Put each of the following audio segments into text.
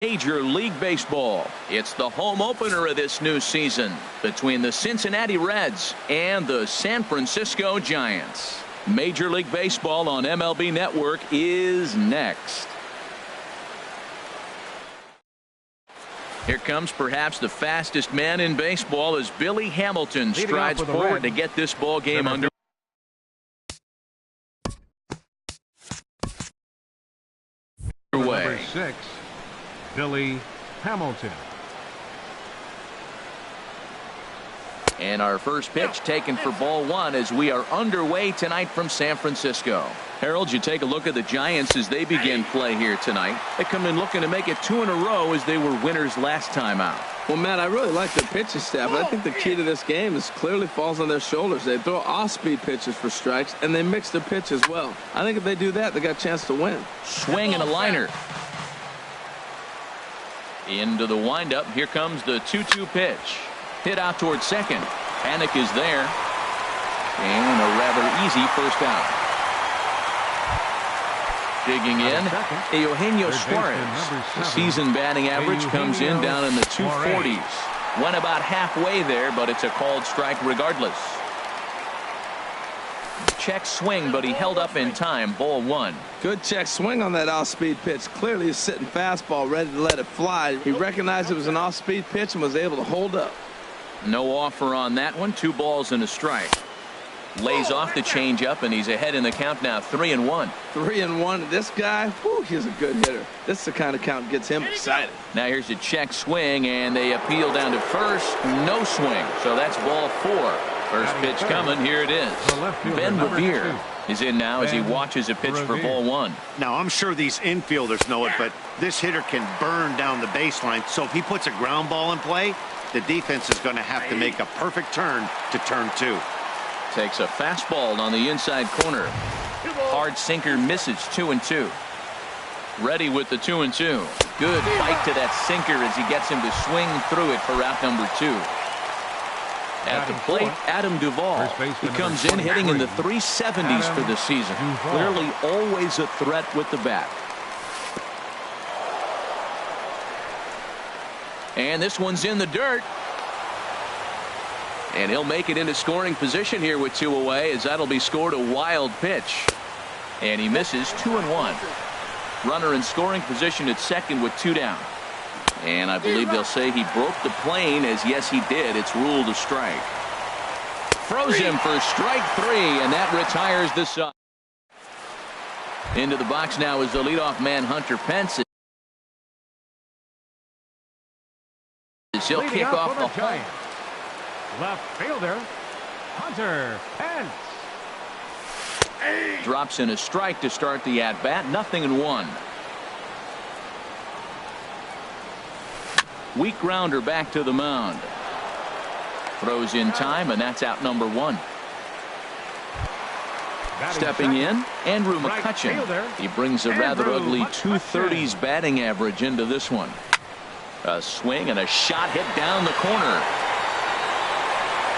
Major League Baseball. It's the home opener of this new season between the Cincinnati Reds and the San Francisco Giants. Major League Baseball on MLB Network is next. Here comes perhaps the fastest man in baseball as Billy Hamilton strides forward to get this ball game underway. Number 6, Billy Hamilton. And our first pitch taken for ball one as we are underway tonight from San Francisco. Harold, you take a look at the Giants as they begin play here tonight. They come in looking to make it 2 in a row as they were winners last time out. Well, Matt, I really like the pitching staff, but I think the key to this game is clearly falls on their shoulders. They throw off-speed pitches for strikes, and they mix their pitch as well. I think if they do that, they got a chance to win. Swing and a liner. Into the windup. Here comes the 2-2 pitch. Hit out towards second. Panic is there. And a rather easy first out. Digging in, Eugenio Suarez. The season batting average comes in down in the 240s. Went about halfway there, but it's a called strike regardless. Check swing, but he held up in time. Ball one. Good check swing on that off-speed pitch. Clearly he's sitting fastball, ready to let it fly. He recognized it was an off-speed pitch and was able to hold up. No offer on that one. 2 balls and a strike. Lays off the changeup, and he's ahead in the count now. 3-1. 3-1. This guy, whew, he's a good hitter. This is the kind of count gets him excited. Now here's a check swing, and they appeal down to first. No swing. So that's ball 4. First pitch coming. Here it is. Ben Revere is in now as he watches a pitch for ball 1. Now I'm sure these infielders know it, but this hitter can burn down the baseline. So if he puts a ground ball in play, the defense is going to have to make a perfect turn to turn 2. Takes a fastball on the inside corner. Hard sinker misses. 2-2. Ready with the 2-2. Good fight to that sinker as he gets him to swing through it for out number 2. At the plate, Adam Duvall. He comes in hitting in the 370s for the season. Clearly always a threat with the bat. And this one's in the dirt. And he'll make it into scoring position here with 2 away as that'll be scored a wild pitch. And he misses. 2-1. Runner in scoring position at second with 2 down. And I believe they'll say he broke the plane, as yes he did. It's ruled a strike. Throws him for strike 3, and that retires the side. Into the box now is the leadoff man Hunter Pence. He'll kick off the home. Left fielder, Hunter Pence. Drops in a strike to start the at-bat. 0-1. Weak grounder back to the mound. Throws in time, and that's out number 1. Stepping in, Andrew McCutchen. He brings a rather ugly 230s batting average into this one. A swing and a shot hit down the corner.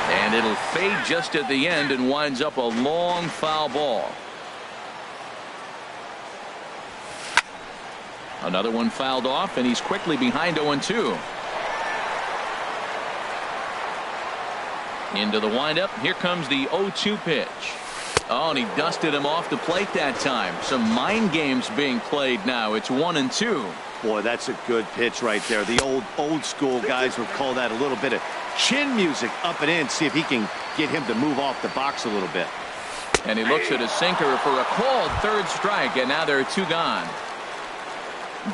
And it'll fade just at the end and winds up a long foul ball. Another one fouled off, and he's quickly behind 0-2. Into the windup. Here comes the 0-2 pitch. Oh, and he dusted him off the plate that time. Some mind games being played now. It's 1-2. Boy, that's a good pitch right there. The old school guys would call that a little bit of chin music up and in. See if he can get him to move off the box a little bit. And he looks at a sinker for a called 3rd strike, and now there are 2 gone.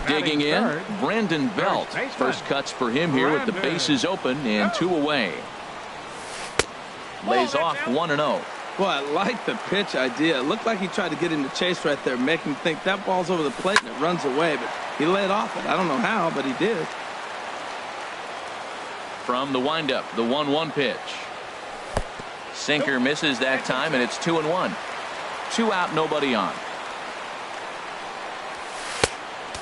Digging in, Brandon Belt. First cuts for him here with the bases open and 2 away. Lays off 1-0. Well, I like the pitch idea. It looked like he tried to get him to chase right there, make him think that ball's over the plate and it runs away, but he laid off it. I don't know how, but he did. From the windup, the 1-1 pitch. Sinker misses that time, and it's 2-1. 2 out, nobody on.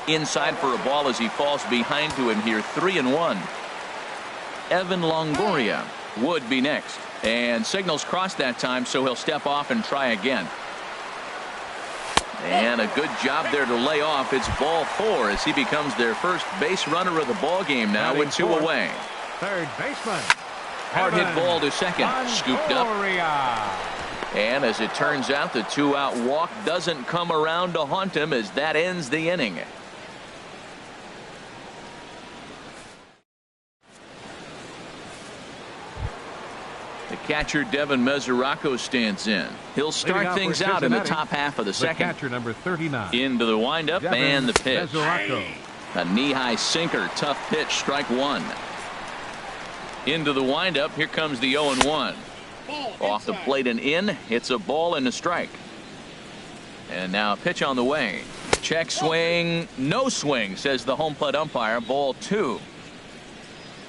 Inside for a ball as he falls behind to him here. 3-1. Evan Longoria would be next. And signals crossed that time, so he'll step off and try again. And a good job there to lay off. It's ball 4 as he becomes their first base runner of the ball game now with 2 away. Third baseman. Hard hit ball to second. Scooped up. And as it turns out, the 2-out walk doesn't come around to haunt him as that ends the inning. The catcher Devin Mesoraco stands in. He'll start things out in the top half of the second. Catcher number 39. Into the windup and the pitch. Mesoraco. A knee-high sinker, tough pitch, strike 1. Into the windup, here comes the 0-1. Off the plate and in, it's a ball and a strike. And now a pitch on the way. Check swing, no swing, says the home plate umpire. Ball 2.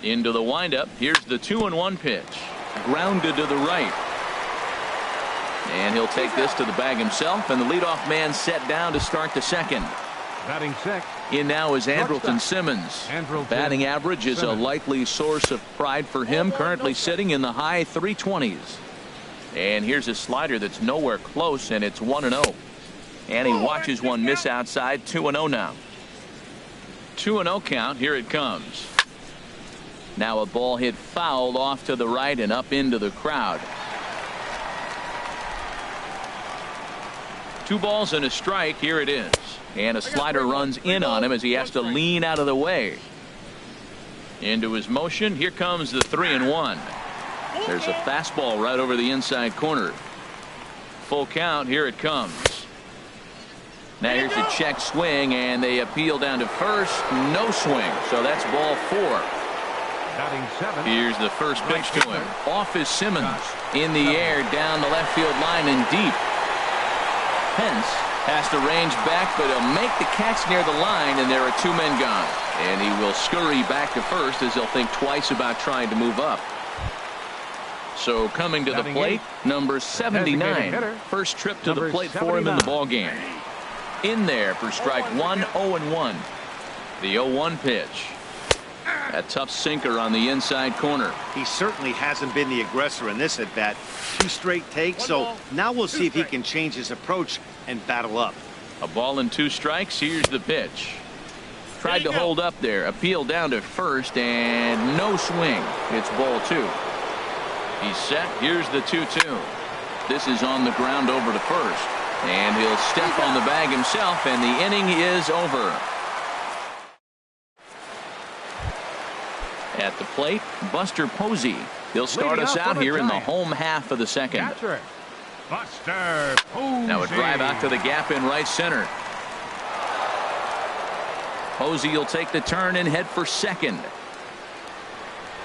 Into the windup, here's the 2-1 pitch. Grounded to the right. And he'll take this to the bag himself, and the leadoff man set down to start the second. Batting sixth. In now is Andrelton Simmons. Batting average is a likely source of pride for him, currently sitting in the high 320s. And here's a slider that's nowhere close, and it's 1-0. And he watches one miss outside. 2-0 now. 2-0 count. Here it comes. Now a ball hit foul off to the right and up into the crowd. 2 balls and a strike. Here it is. And a slider runs in on him as he has to lean out of the way. Into his motion. Here comes the 3-1. There's a fastball right over the inside corner. Full count. Here it comes. Now here's a check swing, and they appeal down to first. No swing. So that's ball 4. Here's the first pitch to him. Off is Simmons. In the air, down the left field line and deep. Pence has to range back, but he'll make the catch near the line, and there are 2 men gone. And he will scurry back to first as he'll think twice about trying to move up. So coming to the plate, number 79. First trip to the plate for him in the ball game. In there for strike 1, 0-1. The 0-1 pitch. A tough sinker on the inside corner. He certainly hasn't been the aggressor in this at bat. 2 straight takes, so now we'll see if he can change his approach and battle up. A ball and 2 strikes. Here's the pitch. Tried to hold up there. Appeal down to first, and no swing. It's ball 2. He's set. Here's the 2-2. This is on the ground over to first. And he'll step on the bag himself, and the inning is over. At the plate, Buster Posey. He'll start us out here in the home half of the second. Buster Posey. Now a drive out to the gap in right center. Posey will take the turn and head for second.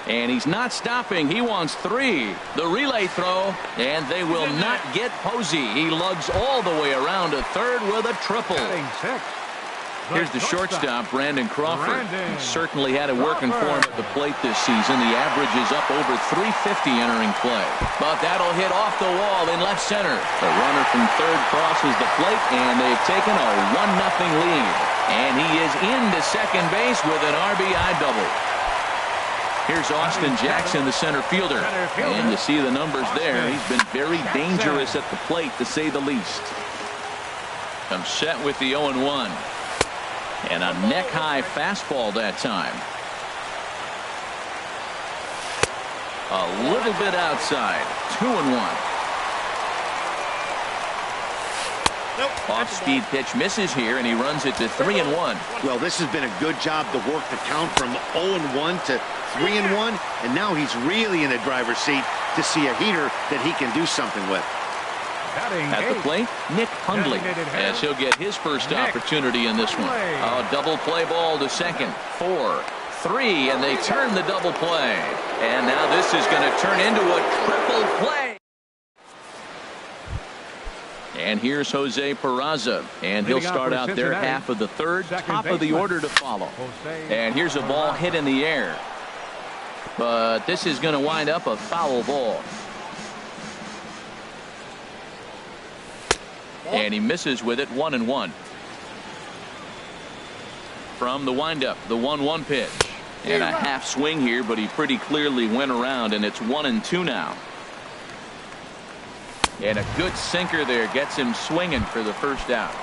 And he's not stopping. He wants 3. The relay throw, and they will not get Posey. He lugs all the way around to third with a triple. Here's the shortstop, Brandon Crawford. He certainly had it working for him at the plate this season. The average is up over 350 entering play. But that'll hit off the wall in left center. The runner from third crosses the plate, and they've taken a 1-0 lead. And he is into second base with an RBI double. Here's Austin Jackson, the center fielder. And you see the numbers there. He's been very dangerous at the plate, to say the least. Comes set with the 0-1. And a neck-high fastball that time. A little bit outside. 2-1. Off-speed pitch misses here, and he runs it to 3-1. Well, this has been a good job to work the count from 0-1 to 3-1, and now he's really in the driver's seat to see a heater that he can do something with. At the plate, Nick Hundley, as he'll get his first opportunity in this one. A double play ball to second. 4, 3, and they turn the double play. And now this is going to turn into a triple play. And here's Jose Peraza, and he'll start out their half of the third, top of the order to follow. And here's a ball hit in the air. But this is going to wind up a foul ball. And he misses with it. 1-1. From the windup, the 1-1 pitch. And a half swing here, but he pretty clearly went around, and it's 1-2 now. And a good sinker there gets him swinging for the first out.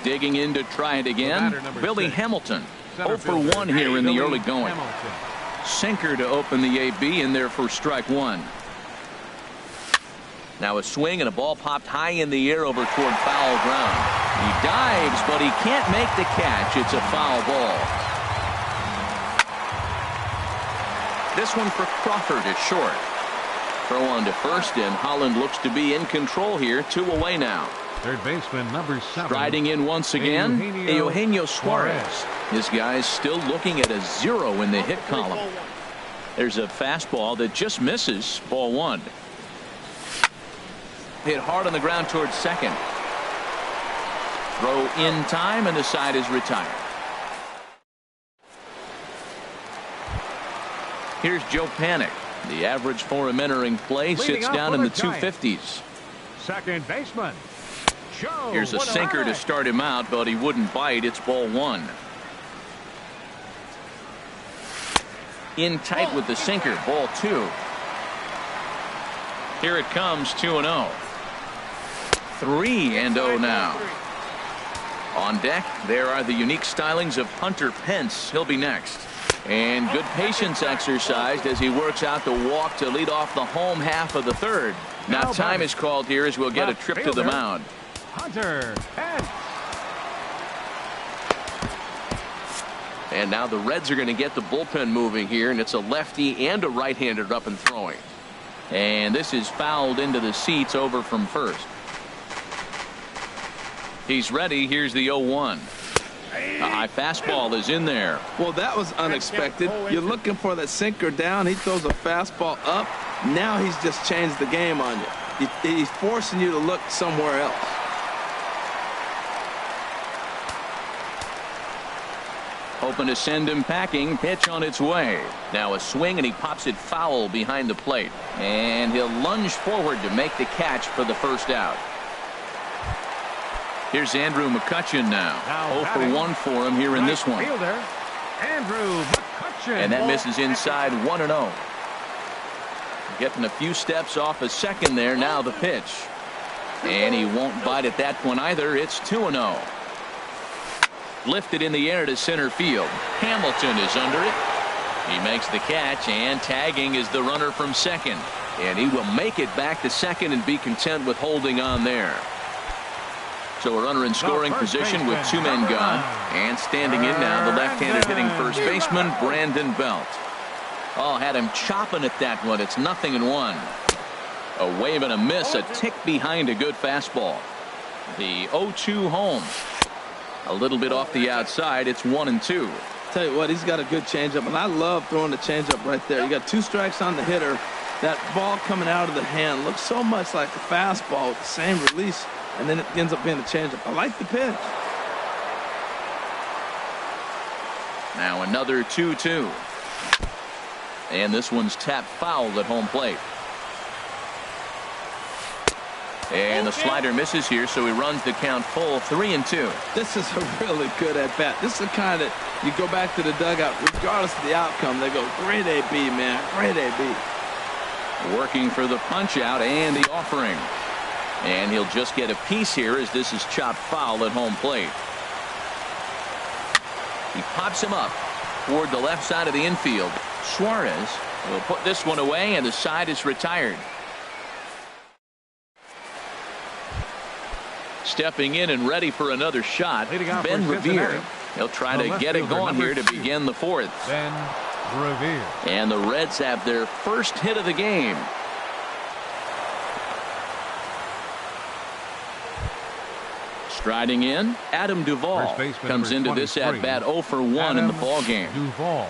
Digging in to try it again. Billy 6. Hamilton. Center 0 for 1 here in the Billy early going. Hamilton. Sinker to open the AB in there for strike one. Now a swing and a ball popped high in the air over toward foul ground. He dives, but he can't make the catch. It's a foul ball. This one for Crawford is short. Throw on to first, and Holland looks to be in control here. 2 away now. Third baseman, number 7. Striding in once again, Eugenio Suarez. Suarez. This guy's still looking at a 0 in the hit column. There's a fastball that just misses. Ball 1. Hit hard on the ground towards second. Throw in time, and the side is retired. Here's Joe Panik. The average for him entering play sits down in the 250s. Second baseman, Joe. Here's a sinker to start him out, but he wouldn't bite. It's ball 1. In tight with the sinker. Ball 2. Here it comes. 2-0. 3-0 now. On deck, there are the unique stylings of Hunter Pence. He'll be next. And good patience exercised as he works out the walk to lead off the home half of the third. Now time is called here as we'll get a trip to the mound. Hunter Pence. And now the Reds are going to get the bullpen moving here, and it's a lefty and a right-hander up and throwing. And this is fouled into the seats over from first. He's ready. Here's the 0-1. A high fastball is in there. Well, that was unexpected. You're looking for that sinker down. He throws a fastball up. Now he's just changed the game on you. He's forcing you to look somewhere else. Hoping to send him packing. Pitch on its way. Now a swing, and he pops it foul behind the plate. And he'll lunge forward to make the catch for the first out. Here's Andrew McCutchen now. 0 for 1 for him here in this one. Fielder, Andrew McCutchen. And that misses inside. 1-0. Getting a few steps off a second there. Now the pitch. And he won't bite at that one either. It's 2-0. Lifted in the air to center field. Hamilton is under it. He makes the catch, and tagging is the runner from second. And he will make it back to second and be content with holding on there. So a runner in scoring position with 2 men gone. And standing in now, the left-handed hitting first baseman, Brandon Belt. Oh, had him chopping at that one. It's 0-1. A wave and a miss, a tick behind a good fastball. The 0-2 home. A little bit off the outside. It's 1-2. Tell you what, he's got a good changeup, and I love throwing the changeup right there. You got 2 strikes on the hitter. That ball coming out of the hand looks so much like a fastball with the same release, and then it ends up being a changeup. I like the pitch. Now another 2-2. And this one's tapped foul at home plate. And the slider misses here, so he runs the count full. 3-2. This is a really good at-bat. This is the kind that you go back to the dugout, regardless of the outcome. They go, great AB, man, great AB. Working for the punch-out and the offering. And he'll just get a piece here as this is chopped foul at home plate. He pops him up toward the left side of the infield. Suarez will put this one away, and the side is retired. Stepping in and ready for another shot, Ben Revere. He'll try to get it going here to begin the fourth. Ben Revere. And the Reds have their first hit of the game. Striding in, Adam Duvall comes into this at bat 0 for 1 in the ball game. Duvall.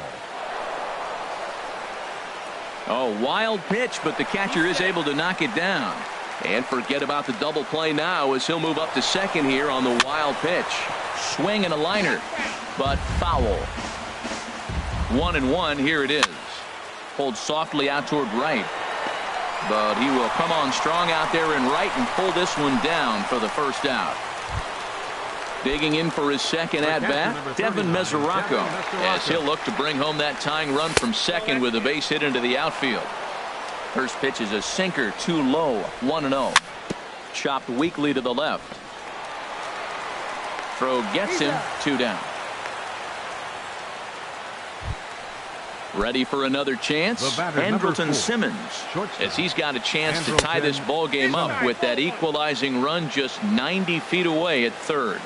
Oh, wild pitch, but the catcher is able to knock it down. And forget about the double play now as he'll move up to second here on the wild pitch. Swing and a liner, but foul. 1-1, here it is. Pulled softly out toward right. But he will come on strong out there in right and pull this one down for the first out. Digging in for his second at-bat, Devin Mesoraco, as he'll look to bring home that tying run from second with a base hit into the outfield. First pitch is a sinker, too low, 1-0. Chopped weakly to the left. Throw gets him. 2 down. Ready for another chance. Andrelton Simmons, as he's got a chance to tie this ball game up with that equalizing run just 90 feet away at third.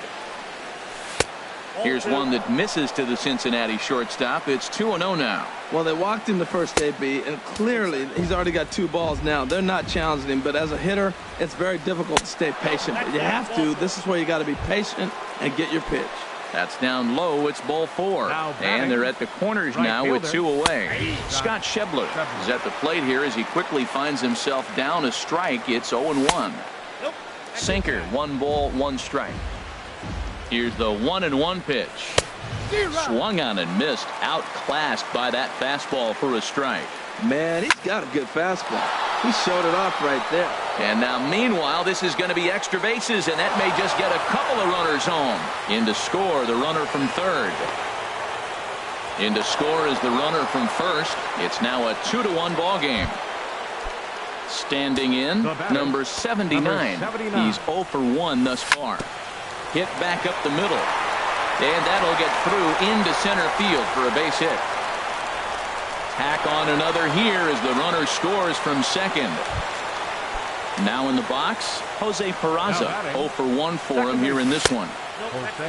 Here's one that misses to the Cincinnati shortstop. It's 2-0 now. Well, they walked him the first AB, and clearly he's already got 2 balls now. They're not challenging him, but as a hitter, it's very difficult to stay patient. But you have to. This is where you got to be patient and get your pitch. That's down low. It's ball 4. And they're at the corners now with 2 away. Scott Schebler is at the plate here as he quickly finds himself down a strike. It's 0-1. Sinker, 1 ball, 1 strike. Here's the 1-1 pitch. Swung on and missed. Outclassed by that fastball for a strike. Man, he's got a good fastball. He showed it off right there. And now, meanwhile, this is going to be extra bases, and that may just get a couple of runners home. In to score, the runner from third. In to score is the runner from first. It's now a 2-1 ball game. Standing in, number 79. He's 0 for 1 thus far. Hit back up the middle. And that'll get through into center field for a base hit. Tack on another here as the runner scores from second. Now in the box, Jose Peraza. 0 for 1 for him here in this one.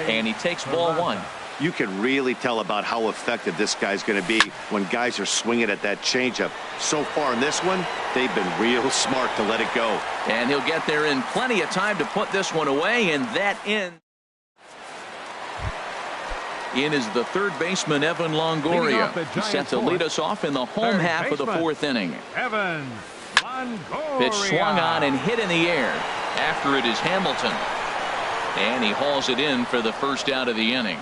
And he takes ball 1. You can really tell about how effective this guy's going to be when guys are swinging at that changeup. So far in this one, they've been real smart to let it go. And he'll get there in plenty of time to put this one away, and that ends. In is the third baseman, Evan Longoria. He's set to lead us off in the home half of the 4th inning. Evan Longoria. Pitch swung on and hit in the air. After it is Hamilton. And he hauls it in for the first out of the inning.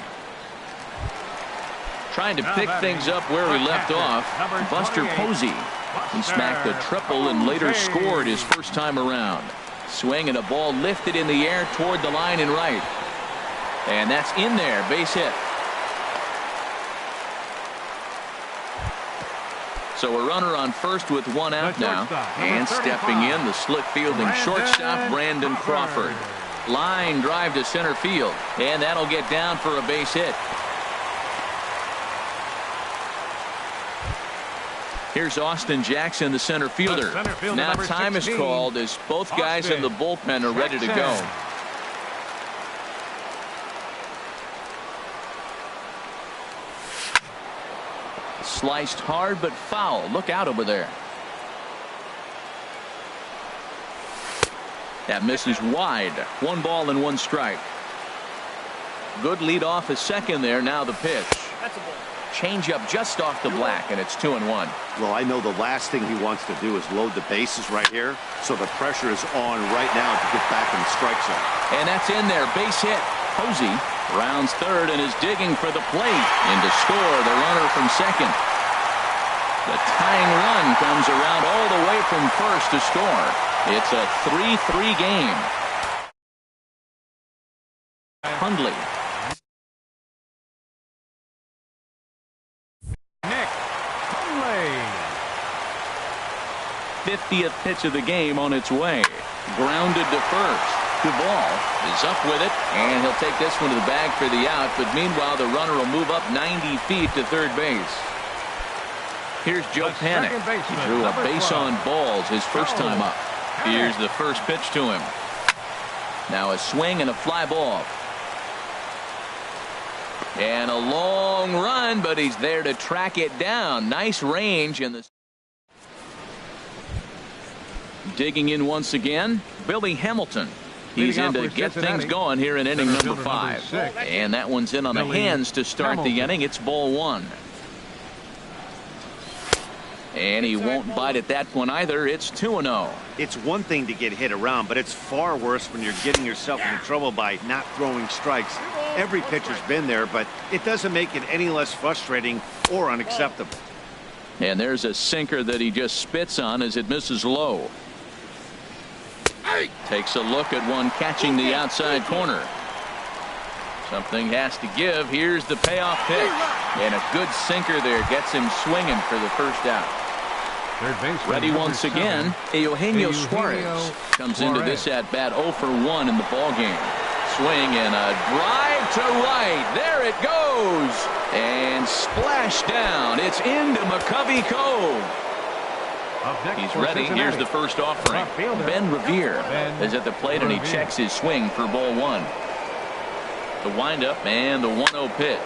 Trying to pick things up where we left off, Buster Posey. He smacked a triple and later scored his first time around. Swing and a ball lifted in the air toward the line and right. And that's in there, base hit. So a runner on first with 1 out now. And stepping in, the slick fielding shortstop, Brandon Crawford. Line drive to center field. And that'll get down for a base hit. Here's Austin Jackson, the center fielder. Now time is called as both guys in the bullpen are ready to go. Sliced hard but foul. Look out over there. That misses wide. 1 ball and 1 strike. Good lead off a second there. Now the pitch. Changeup just off the black, and it's 2-1. Well, I know the last thing he wants to do is load the bases right here, so the pressure is on right now to get back in the strike zone. And that's in there. Base hit. Posey rounds third and is digging for the plate. In to score, the runner from second. The tying run comes around all the way from first to score. It's a 3-3 game. Hundley. Nick Hundley. 50th pitch of the game on its way. Grounded to first. Duvall is up with it, and he'll take this one to the bag for the out. But meanwhile, the runner will move up 90 feet to third base. Here's Joe Panik. He drew a base on balls his first time up. Here's the first pitch to him. Now a swing and a fly ball. And a long run, but he's there to track it down. Nice range in the. Digging in once again, Billy Hamilton. He's in to get things going here in inning number 5. And that one's in on the hands to start the inning. It's ball 1. And he won't bite at that one either. It's 2-0. It's one thing to get hit around, but it's far worse when you're getting yourself into trouble by not throwing strikes. Every pitcher's been there, but it doesn't make it any less frustrating or unacceptable. And there's a sinker that he just spits on as it misses low. Takes a look at one catching the outside corner. Something has to give. Here's the payoff pitch. And a good sinker there gets him swinging for the first out. Ready once again, Eugenio Suarez comes into this at bat 0 for 1 in the ball game. Swing and a drive to right. There it goes. And splash down. It's into McCovey Cove. He's ready. Here's the first offering. Ben Revere is at the plate, and he checks his swing for ball one. The windup and the 1-0 pitch.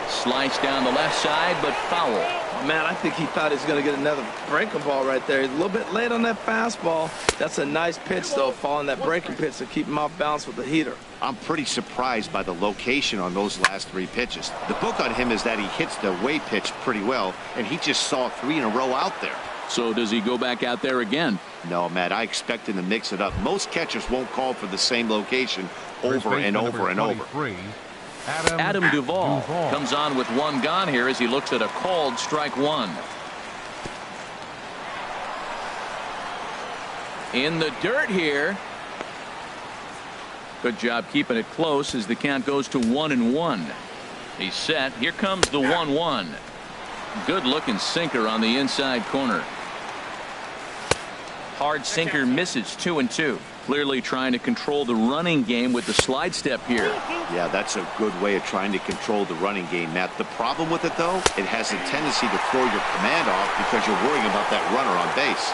Slice down the left side, but foul. Oh, man, I think he thought he was going to get another breaking ball right there. He's a little bit late on that fastball. That's a nice pitch, though, following that breaking pitch to keep him off balance with the heater. I'm pretty surprised by the location on those last 3 pitches. The book on him is that he hits the way pitch pretty well, and he just saw 3 in a row out there. So does he go back out there again? No, Matt, I expect him to mix it up. Most catchers won't call for the same location over and over and over. Adam Duvall comes on with 1 gone here as he looks at a called strike 1. In the dirt here. Good job keeping it close as the count goes to 1-1. He's set. Here comes the 1-1. Good looking sinker on the inside corner. Hard sinker misses 2-2. Clearly trying to control the running game with the slide step here. Yeah, that's a good way of trying to control the running game, Matt. The problem with it, though, it has a tendency to throw your command off because you're worrying about that runner on base.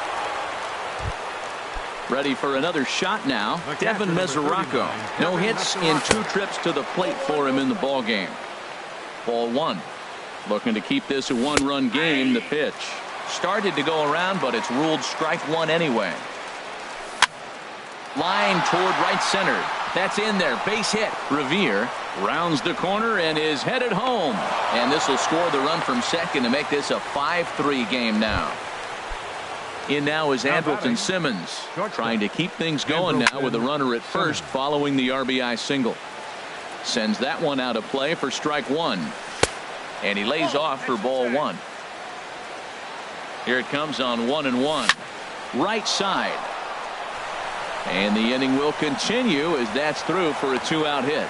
Ready for another shot now. Devin Mesoraco. No hits in 2 trips to the plate for him in the ball game. Ball 1. Looking to keep this a 1-run game. The pitch started to go around, but it's ruled strike 1 anyway. Line toward right center. That's in there. Base hit. Revere rounds the corner and is headed home. And this will score the run from second to make this a 5-3 game now. In now is Andrelton Simmons, trying to keep things going now with a runner at first following the RBI single. Sends that one out of play for strike 1. And he lays off for ball 1. Here it comes on 1-1. Right side. And the inning will continue as that's through for a 2-out hit.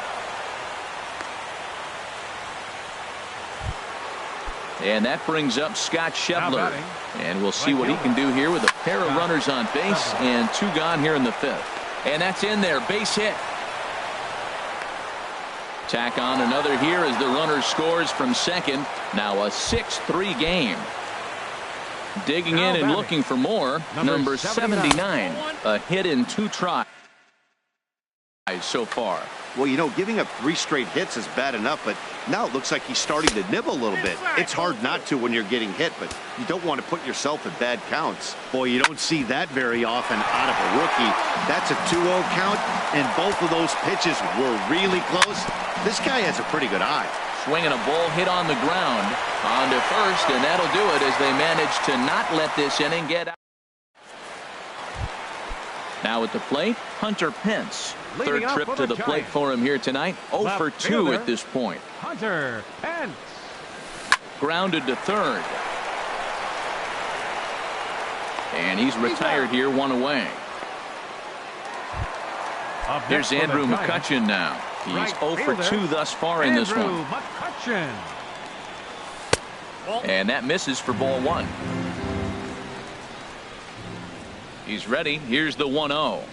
And that brings up Scott Schebler. And we'll see what he can do here with a pair of runners on base and 2 gone here in the 5th. And that's in there. Base hit. Tack on another here as the runner scores from second. Now a 6-3 game. Digging in and looking for more. Number 79. A hit in 2 tries so far. Well, you know, giving up 3 straight hits is bad enough, but now it looks like he's starting to nibble a little bit. It's hard not to when you're getting hit, but you don't want to put yourself in bad counts. Boy, you don't see that very often out of a rookie. That's a 2-0 count, and both of those pitches were really close. This guy has a pretty good eye. Swinging a ball hit on the ground onto first, and that'll do it as they manage to not let this inning get out. Now at the plate, Hunter Pence. Third trip to the plate for him here tonight. 0 for 2 at this point. Hunter Pence. Grounded to third. And he's retired here, 1 away. Here's Andrew McCutchen now. He's 0 for 2 thus far in this one. And that misses for ball 1. He's ready. Here's the 1-0.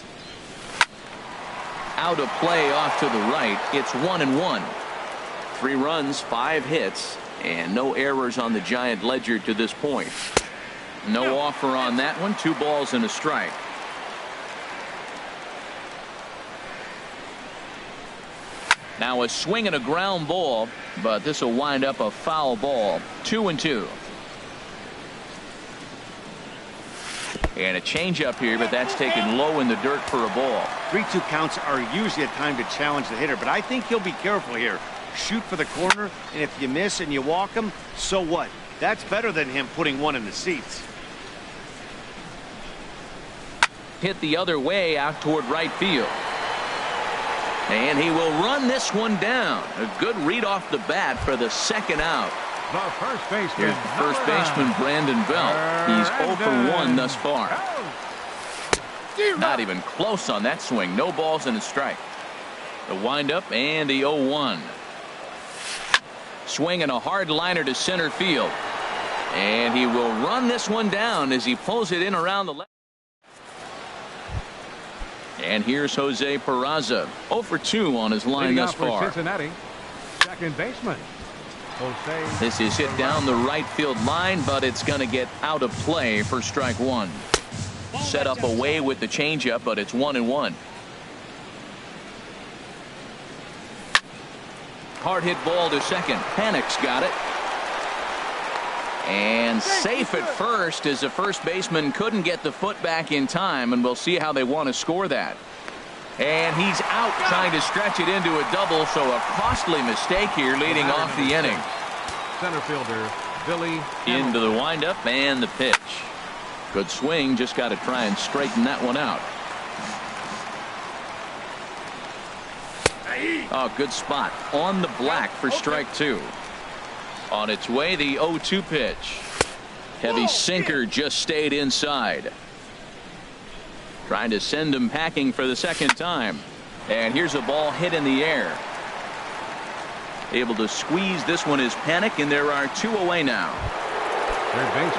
Out of play off to the right. It's 1-1. 3 runs, 5 hits, and no errors on the Giant ledger to this point. No offer on that one. 2 balls and a strike. Now a swing and a ground ball, but this will wind up a foul ball. 2-2. And a changeup here, but that's taken low in the dirt for a ball. 3-2 counts are usually a time to challenge the hitter, but I think he'll be careful here. Shoot for the corner, and if you miss and you walk him, so what? That's better than him putting one in the seats. Hit the other way out toward right field. And he will run this one down. A good read off the bat for the second out. The first baseman. Here's the first baseman, Brandon Belt. He's 0 for 1 thus far. Not even close on that swing. No balls and a strike. The windup and the 0-1. Swinging a hard liner to center field. And he will run this one down as he pulls it in around the left. And here's Jose Peraza, 0 for 2 on his line Leading thus off for far. Cincinnati, second baseman. Jose This is hit down the right field line, but it's going to get out of play for strike one. Set up away with the changeup, but it's 1-1. Hard hit ball to second. Panic's got it. And safe at first as the first baseman couldn't get the foot back in time, and we'll see how they want to score that. And he's out trying to stretch it into a double, so a costly mistake here leading off the inning. center fielder Billy Into the windup and the pitch. Good swing, just got to try and straighten that one out. Oh, good spot on the black for strike two. On its way, the 0-2 pitch. Heavy sinker just stayed inside. Trying to send him packing for the second time. And here's a ball hit in the air. Able to squeeze this one is Panic, and there are two away now.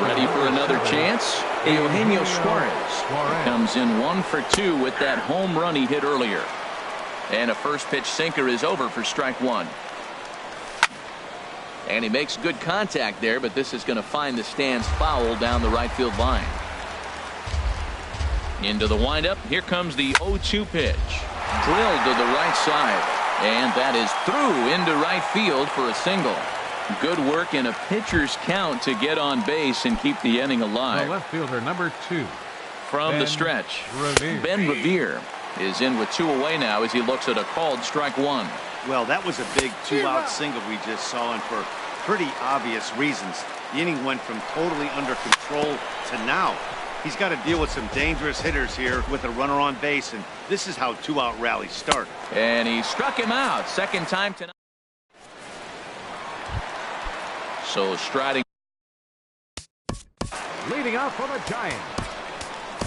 Ready for another chance. Eugenio Suarez comes in 1 for 2 with that home run he hit earlier. And a first pitch sinker is over for strike one. And he makes good contact there, but this is going to find the stands foul down the right field line. Into the windup. Here comes the 0-2 pitch. Drilled to the right side. And that is through into right field for a single. Good work in a pitcher's count to get on base and keep the inning alive. The left fielder, number 2. From the stretch, Revere. Ben Revere is in with two away now as he looks at a called strike one. Well, that was a big two-out single we just saw, and for pretty obvious reasons. The inning went from totally under control to now. He's got to deal with some dangerous hitters here with a runner on base, and this is how two-out rallies start. And he struck him out second time tonight. So striding. Leading off for the Giants.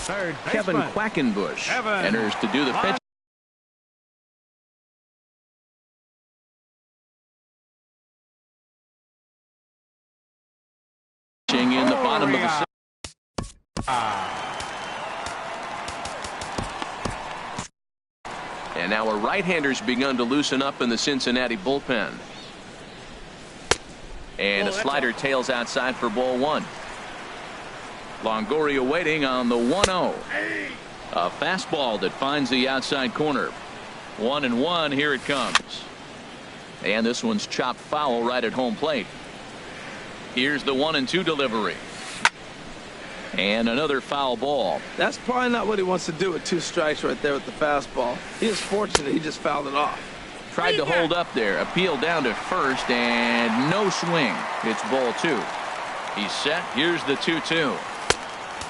Third Kevin baseman. Quackenbush Kevin enters to do the pitch. In the bottom of the sixth. And now a right-hander's begun to loosen up in the Cincinnati bullpen. And a slider tails outside for ball one. Longoria waiting on the 1-0. A fastball that finds the outside corner. 1-1. Here it comes. And this one's chopped foul right at home plate. Here's the 1-2 delivery. And another foul ball. That's probably not what he wants to do with 2 strikes right there with the fastball. He is fortunate he just fouled it off. Tried to hold up there. Appeal down to first and no swing. It's ball 2. He's set. Here's the 2-2.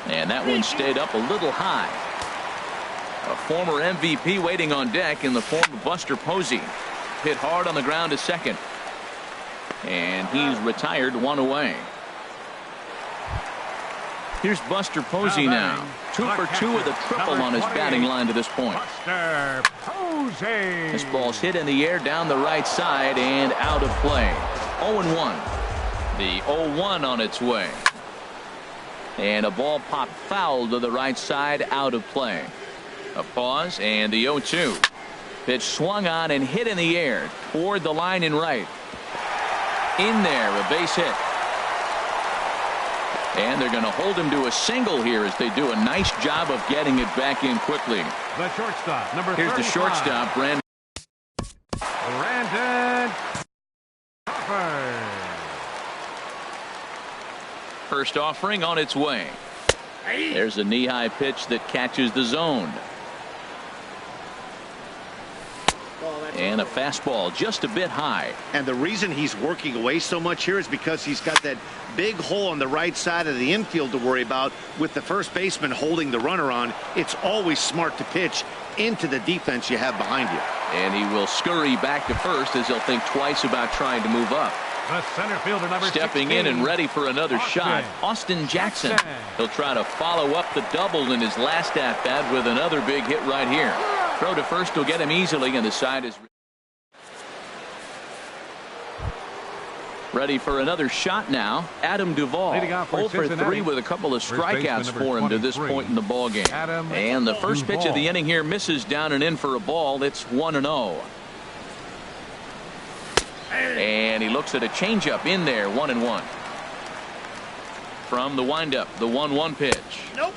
And that one stayed up a little high. A former MVP waiting on deck in the form of Buster Posey. Hit hard on the ground to second. And he's retired, 1 away. Here's Buster Posey now. 2 for 2 with a triple on his batting line to this point. Buster Posey. This ball's hit in the air down the right side and out of play. 0-1. The 0-1 on its way. And a ball popped foul to the right side, out of play. A pause and the 0-2. Pitch swung on and hit in the air toward the line and right. In there, a base hit. And they're going to hold him to a single here as they do a nice job of getting it back in quickly. The shortstop, number 35. Here's the shortstop, Brandon Crawford. First offering on its way. There's a knee-high pitch that catches the zone. And a fastball just a bit high. And the reason he's working away so much here is because he's got that big hole on the right side of the infield to worry about. With the first baseman holding the runner on, it's always smart to pitch into the defense you have behind you. And he will scurry back to first as he'll think twice about trying to move up. The center fielder, number Stepping 16. in and ready for another shot, Austin Jackson. He'll try to follow up the double in his last at-bat with another big hit right here. Throw to first will get him easily, and the side is... Ready for another shot now. Adam Duvall, Leading off for 0 for 3 Cincinnati. with a couple of First baseman, strikeouts number for him to this 23, point in the ballgame. Adam And the first pitch of the Duvall. inning here misses down and in for a ball. It's 1-0. And he looks at a changeup in there, 1-1. From the windup, the 1-1 pitch. Nope.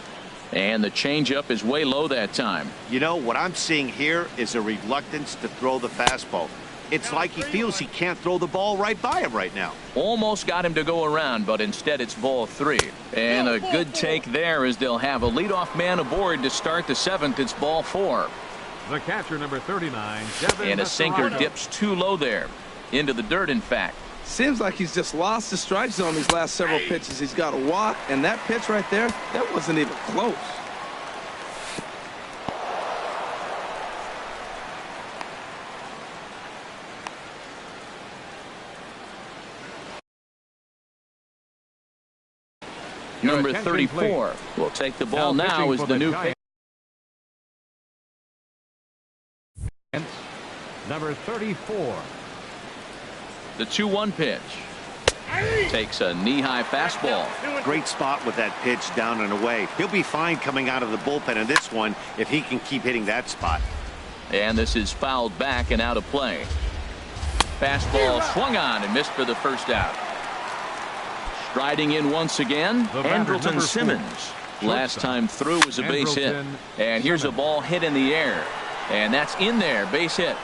And the changeup is way low that time. You know, what I'm seeing here is a reluctance to throw the fastball. It's like he feels he can't throw the ball right by him right now. Almost got him to go around, but instead it's ball 3. And a good take there as they'll have a leadoff man aboard to start the 7th. It's ball 4. The catcher, number 39, Devin And a sinker Mascherano. dips too low there. Into the dirt, in fact. Seems like he's just lost the strike zone these last several pitches. He's got a walk, and that pitch right there, that wasn't even close. Number attention, 34 will take the ball now pitching as for the new Giants, number 34. The 2-1 pitch. Takes a knee-high fastball. Great spot with that pitch down and away. He'll be fine coming out of the bullpen in this one if he can keep hitting that spot. And this is fouled back and out of play. Fastball swung on and missed for the first out. Striding in once again, The batter, Andrelton number 4. Simmons. Last Shortstop. time through was a base hit. Andrelton And here's a Simmons. ball hit in the air. And that's in there, base hit.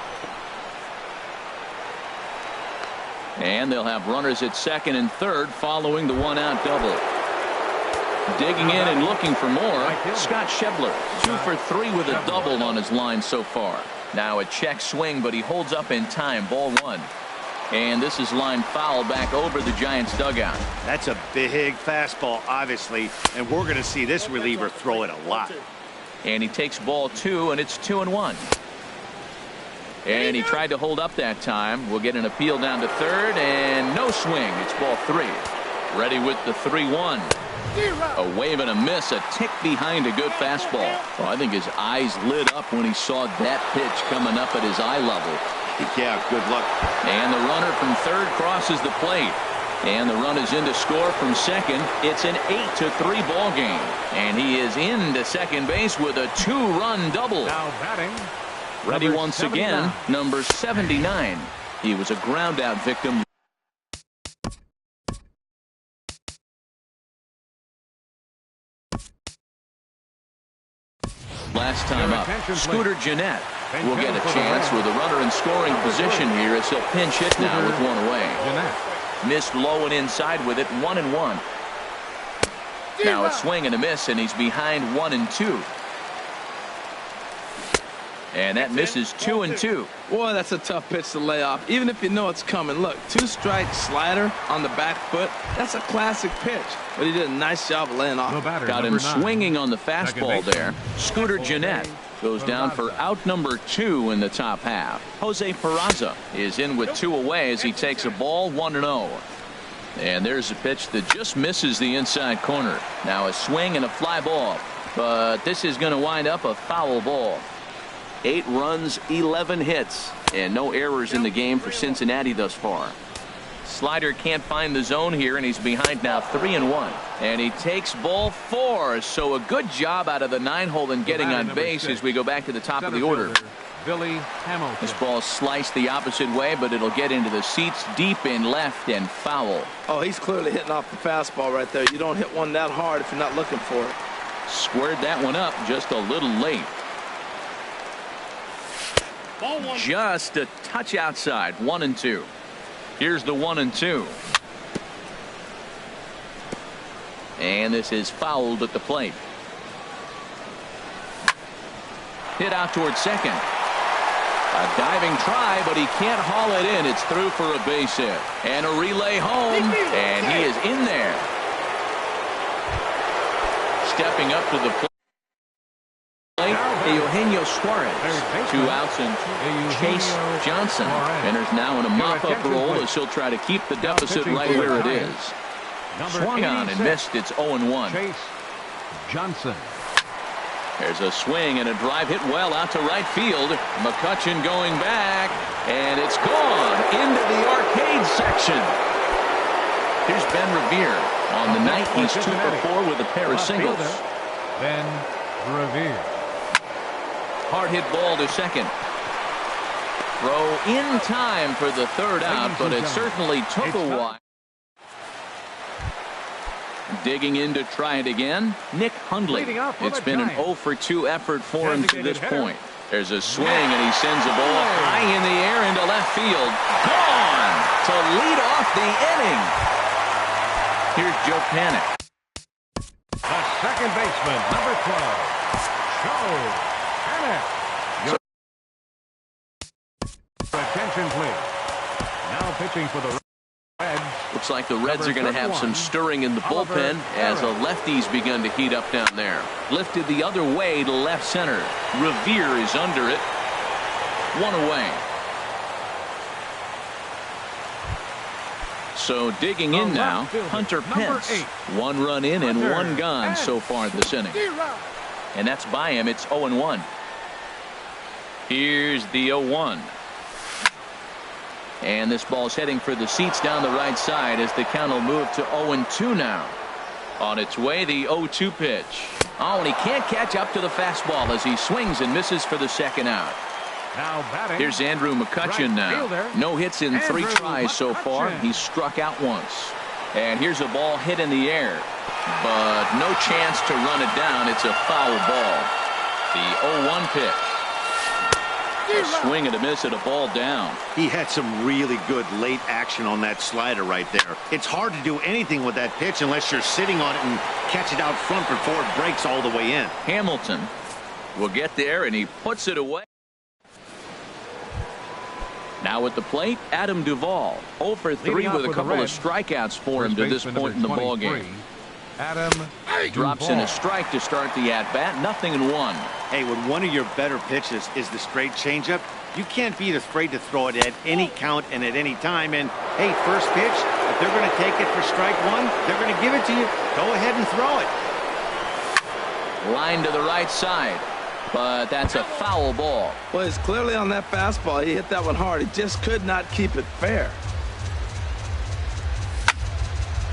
And they'll have runners at second and third following the 1-out double. Digging in and looking for more, Scott Schebler, 2 for 3 with a double on his line so far. Now a check swing, but he holds up in time, ball 1. And this is line foul back over the Giants dugout. That's a big fastball, obviously, and we're going to see this reliever throw it a lot. And he takes ball 2, and it's 2-1. And he tried to hold up that time. We'll get an appeal down to third, and no swing. It's ball 3. Ready with the 3-1. A wave and a miss, a tick behind a good fastball. Oh, I think his eyes lit up when he saw that pitch coming up at his eye level. Yeah, good luck. And the runner from third crosses the plate. And the run is in to score from second. It's an 8-3 ball game. And he is into second base with a 2-run double. Now batting. Ready number once 79. again, number 79. He was a ground out victim. Last time Your up, attention, Scooter please. Jeanette Thank will you get a for the chance win. with a runner in scoring position here as he'll pinch hit now with one away. Jeanette. Missed low and inside with it, 1-1. Now a swing and a miss, and he's behind 1-2. And that misses 2-2. Boy, that's a tough pitch to lay off, even if you know it's coming. Look, 2-strike slider on the back foot. That's a classic pitch, but he did a nice job of laying The off. batter, Got him number 9. swinging on the Second fastball baseman. there. Scooter Jeanette goes down for out number 2 in the top half. Jose Peraza is in with 2 away as he takes a ball, 1-0. And there's a pitch that just misses the inside corner. Now a swing and a fly ball, but this is going to wind up a foul ball. 8 runs, 11 hits, and no errors in the game for Cincinnati thus far. Slider can't find the zone here, and he's behind now 3-1. And he takes ball 4, so a good job out of the 9-hole in getting batter, on number base 6. as we go back to the top of Center the order. fielder, Billy Hamilton. This ball sliced the opposite way, but it'll get into the seats deep in left and foul. Oh, he's clearly hitting off the fastball right there. You don't hit one that hard if you're not looking for it. Squared that one up just a little late. Just a touch outside, 1-2. Here's the 1-2. And this is fouled at the plate. Hit out towards second. A diving try, but he can't haul it in. It's through for a base hit. And a relay home, and he is in there. Stepping up to the plate. Eugenio Suarez. 2 outs and Chase Johnson enters now in a mop-up role as he'll try to keep the deficit right where it is. Swung on and missed. It's 0-1. Chase Johnson. There's a swing and a drive hit well out to right field. McCutchen going back, and it's gone into the arcade section. Here's Ben Revere. On the night, he's 2 for 4 with a pair of singles. Ben Revere. Hard hit ball to second. Throw in time for the third out, but it certainly took a while. Digging in to try it again, Nick Hundley. It's been an 0 for 2 effort for him to this point. There's a swing, and he sends a ball high in the air into left field. Gone to lead off the inning. Here's Joe Panik. The second baseman, number 12, Joe Panik. Attention, please. Now pitching for the Reds. Looks like the Reds are going to have some stirring in the bullpen as the lefties begun to heat up down there. Lifted the other way to left center. Revere is under it. 1 away. So digging in now, Hunter Pence. 1 run in and 1 gone so far this inning. And that's by him. It's 0-1. Here's the 0-1. And this ball's heading for the seats down the right side as the count will move to 0-2 now. On its way, the 0-2 pitch. Oh, and he can't catch up to the fastball as he swings and misses for the second out. Now batting. Here's Andrew McCutchen now. No hits in 3 tries so far. He's struck out once. And here's a ball hit in the air, but no chance to run it down. It's a foul ball. The 0-1 pitch. A swing and a miss at a ball down. He had some really good late action on that slider right there. It's hard to do anything with that pitch unless you're sitting on it and catch it out front before it breaks all the way in. Hamilton will get there, and he puts it away. Now at the plate, Adam Duvall. 0 for 3 with a couple of strikeouts for him to this point in the ballgame. Adam drops in a strike to start the at-bat. 0-1. Hey, when one of your better pitches is the straight changeup, you can't be afraid to throw it at any count and at any time. And, hey, first pitch, if they're going to take it for strike 1, they're going to give it to you. Go ahead and throw it. Line to the right side, but that's a foul ball. Well, he's clearly on that fastball. He hit that one hard. He just could not keep it fair.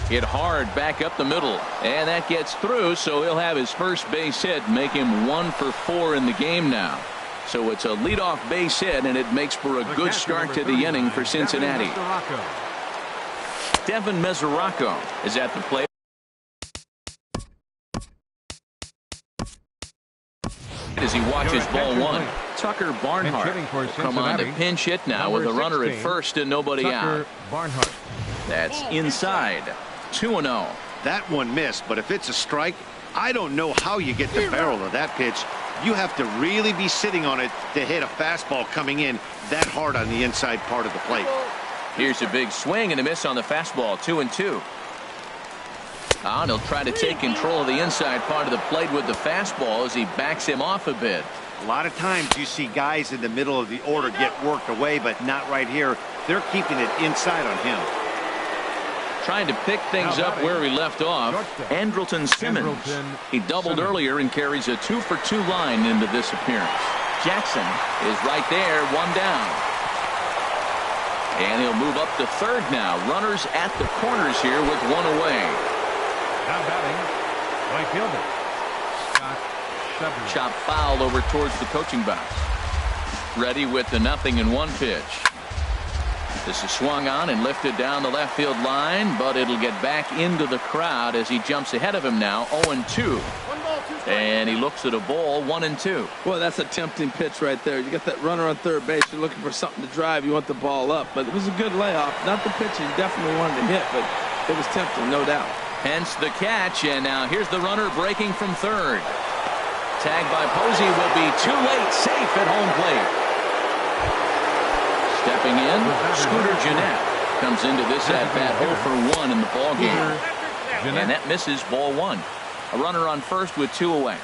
Hit hard back up the middle, and that gets through, so he'll have his first base hit, make him 1 for 4 in the game now. So it's a leadoff base hit, and it makes for a good start to the inning for Cincinnati. Devin Mesoraco is at the plate. As he watches ball 1, Tucker Barnhart will come on to pinch hit now with a runner at first and nobody out. Barnhart. That's inside. 2-0. That one missed, but if it's a strike, I don't know how you get the barrel of that pitch. You have to really be sitting on it to hit a fastball coming in that hard on the inside part of the plate. Here's a big swing and a miss on the fastball. 2-2. And he'll try to take control of the inside part of the plate with the fastball as he backs him off a bit. A lot of times you see guys in the middle of the order get worked away, but not right here. They're keeping it inside on him. Trying to pick things up where he left off, Andrelton Simmons. He doubled earlier and carries a 2 for 2 line into this appearance. Jackson is right there, 1 down. And he'll move up to third now. Runners at the corners here with 1 away. Now batting, right fielder, Scott Shepherd. Chop foul over towards the coaching box. Ready with the 0-1 pitch. This is swung on and lifted down the left field line, but it'll get back into the crowd as he jumps ahead of him now. 0-2. And he looks at a ball. 1-2. Boy, that's a tempting pitch right there. You got that runner on third base. You're looking for something to drive. You want the ball up, but it was a good layoff. Not the pitch he definitely wanted to hit, but it was tempting, no doubt. Hence the catch, and now here's the runner breaking from third. Tagged by Posey will be too late. Safe at home plate. Stepping in, Scooter Gennett comes into this at-bat 0 for 1 in the ballgame. And that misses ball 1. A runner on first with 2 away.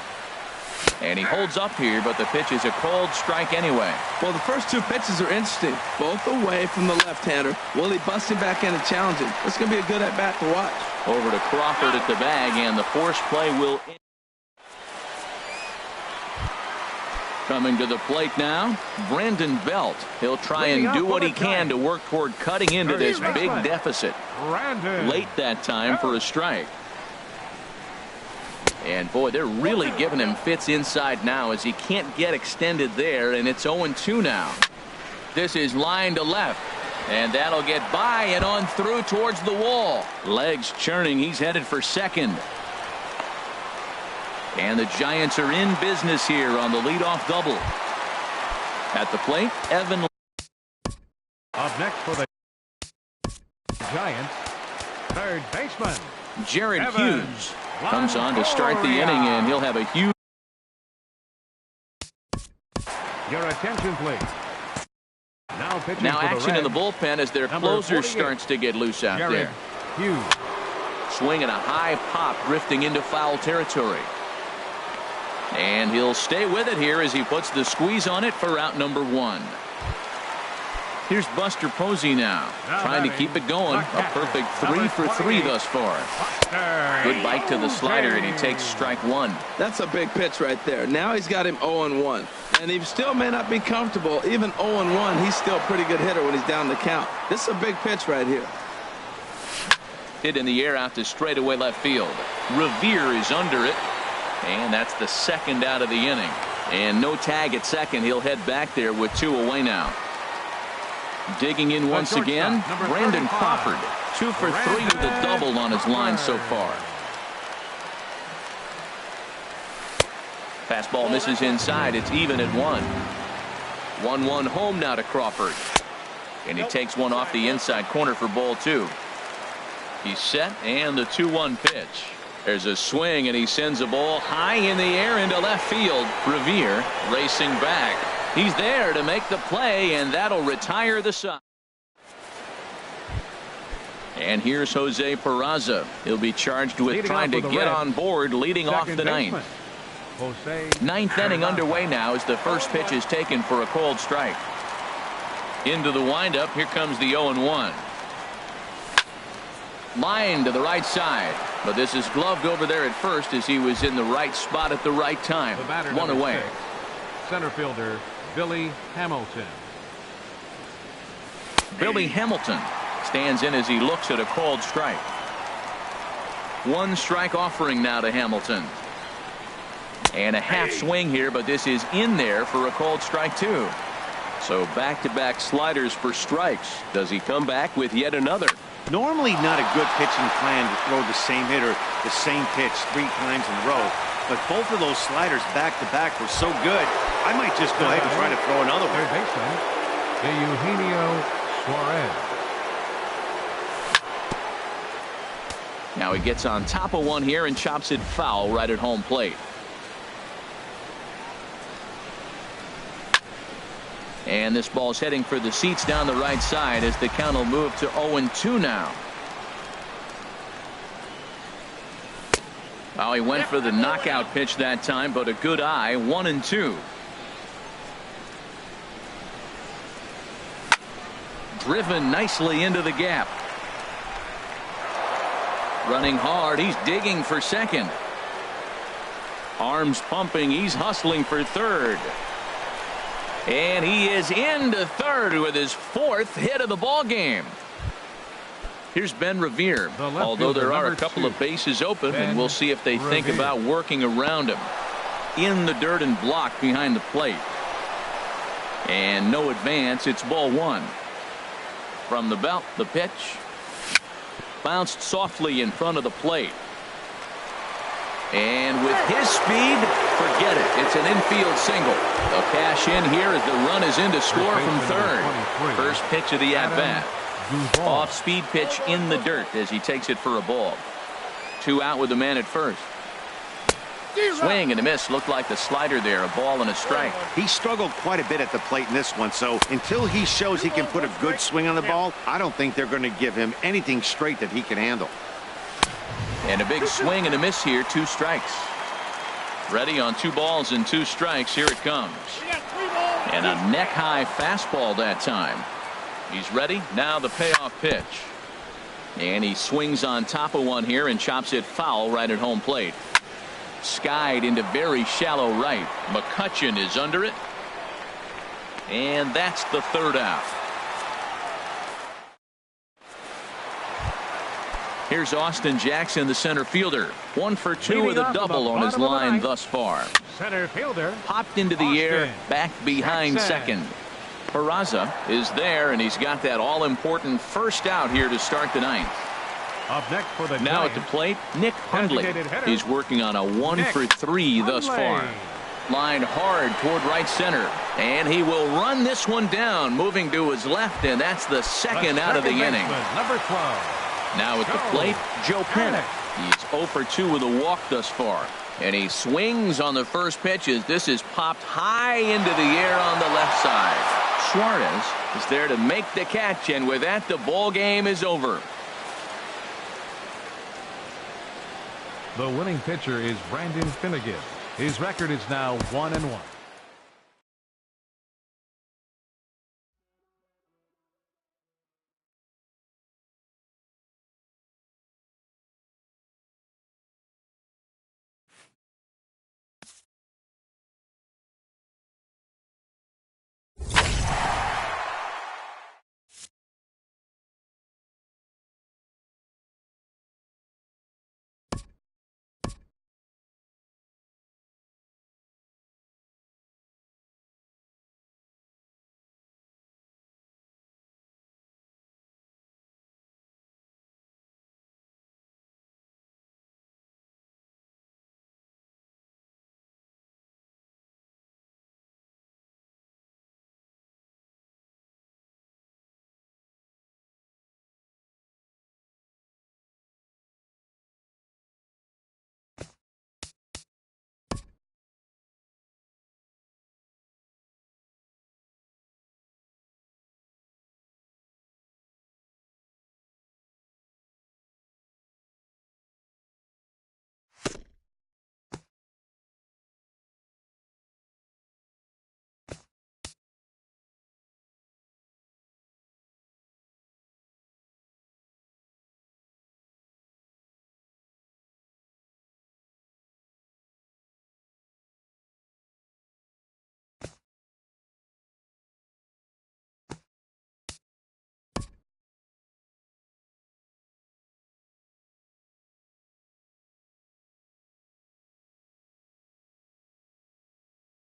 And he holds up here, but the pitch is a cold strike anyway. Well, the first 2 pitches are interesting. Both away from the left-hander. Will he bust him back in and challenge him? It's going to be a good at-bat to watch. Over to Crawford at the bag, and the force play will end. Coming to the plate now, Brandon Belt. He'll try and do what he can to work toward cutting into this big deficit. Late that time for a strike. And boy, they're really giving him fits inside now as he can't get extended there, and it's 0-2 now. This is line to left, and that'll get by and on through towards the wall. Legs churning, he's headed for second. And the Giants are in business here on the leadoff double. At the plate, Evan. Up next for the Giants, third baseman Jared Evan Hughes comes on to start the inning, and he'll have a huge. Your attention, please. Now pitching Now for action the in the Reds, bullpen as their number closer 48, starts to get loose out Jared there. Hughes. Swinging a high pop, drifting into foul territory. And he'll stay with it here as he puts the squeeze on it for out number 1. Here's Buster Posey now, trying to keep it going. A perfect 3 for 3 thus far. Good bite to the slider, and he takes strike 1. That's a big pitch right there. Now he's got him 0-1. And he still may not be comfortable. Even 0-1, he's still a pretty good hitter when he's down the count. This is a big pitch right here. Hit in the air out to straightaway left field. Revere is under it. And that's the second out of the inning. And no tag at second. He'll head back there with 2 away now. Digging in once again, Brandon Crawford. 2 for 3 with a double on his line so far. Fastball misses inside. It's even at 1. 1-1 home now to Crawford. And he takes one off the inside corner for ball 2. He's set, and the 2-1 pitch. There's a swing, and he sends a ball high in the air into left field. Revere racing back. He's there to make the play, and that'll retire the side. And here's Jose Peraza. He'll be charged with trying to get on board, leading off the ninth. Ninth inning underway now as the first pitch is taken for a cold strike. Into the windup. Here comes the 0-1. Line to the right side, but this is gloved over there at first as he was in the right spot at the right time. 1 away. Center fielder Billy Hamilton. Billy Hamilton stands in as he looks at a called strike. 1 strike offering now to Hamilton. And a half swing here, but this is in there for a called strike 2. So back-to-back sliders for strikes. Does he come back with yet another? Normally not a good pitching plan to throw the same hitter the same pitch 3 times in a row, but both of those sliders back-to-back were so good, I might just go ahead and try to throw another one. Third baseman Eugenio Suarez. Now he gets on top of one here and chops it foul right at home plate. And this ball's heading for the seats down the right side as the count will move to 0-2 now. Well, he went for the knockout pitch that time, but a good eye. 1-2. Driven nicely into the gap. Running hard. He's digging for second. Arms pumping. He's hustling for third. And he is into third with his 4th hit of the ball game. Here's Ben Revere. Although there are a couple of bases open, and we'll see if they think about working around him. In the dirt and blocked behind the plate. And no advance. It's ball 1. From the belt, the pitch. Bounced softly in front of the plate. And with his speed, forget it. It's an infield single. They'll cash in here as the run is in to score from third. First pitch of the at-bat. Off-speed pitch in the dirt as he takes it for a ball. 2 out with the man at first. Swing and a miss. Looked like the slider there. A ball and a strike. He struggled quite a bit at the plate in this one, so until he shows he can put a good swing on the ball, I don't think they're going to give him anything straight that he can handle. And a big swing and a miss here. 2 strikes. Ready on 2 balls and 2 strikes. Here it comes. And a neck-high fastball that time. He's ready. Now the payoff pitch. And he swings on top of one here and chops it foul right at home plate. skied into very shallow right. McCutchen is under it. And that's the third out. Here's Austin Jackson, the center fielder. 1 for 2 with a double on his line thus far. Center fielder. Popped into the air, back behind second. Peraza is there, and he's got that all-important first out here to start the ninth. Up next for the Now at the plate, Nick Hundley. He's working on a 1 for 3 thus far. Line hard toward right center, and he will run this one down, moving to his left, and that's the second out of the inning. Number 12. Now at the plate, Joe Panic. He's 0 for 2 with a walk thus far. And he swings on the first pitch as this is popped high into the air on the left side. Suarez is there to make the catch, and with that, the ball game is over. The winning pitcher is Brandon Finnegan. His record is now 1-1.